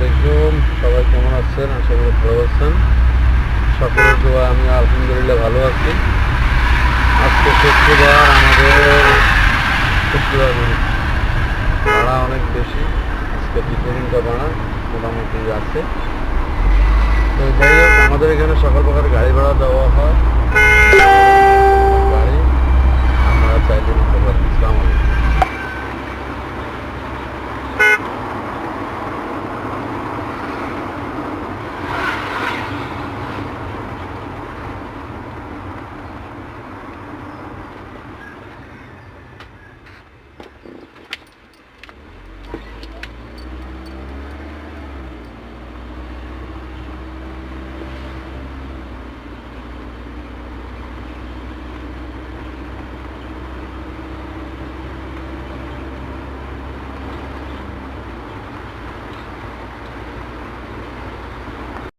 আলাইকুম, সবাই কেমন আছেন? আশা করি ভালো আছেন। সকলের দোয়া আমি আলহামদুলিল্লাহ ভালো আছি। আজকে শুক্রবার, আমাদের শুক্রবার ভাড়া অনেক বেশি। আজকে টিফিনটা ভাড়া মোটামুটি আছে। তো যাই হোক, আমাদের এখানে সকল প্রকার গাড়ি ভাড়া দেওয়া হয়। গাড়ি আপনারা চাইলে নিতে পারেন। আসসালামু আলাইকুম।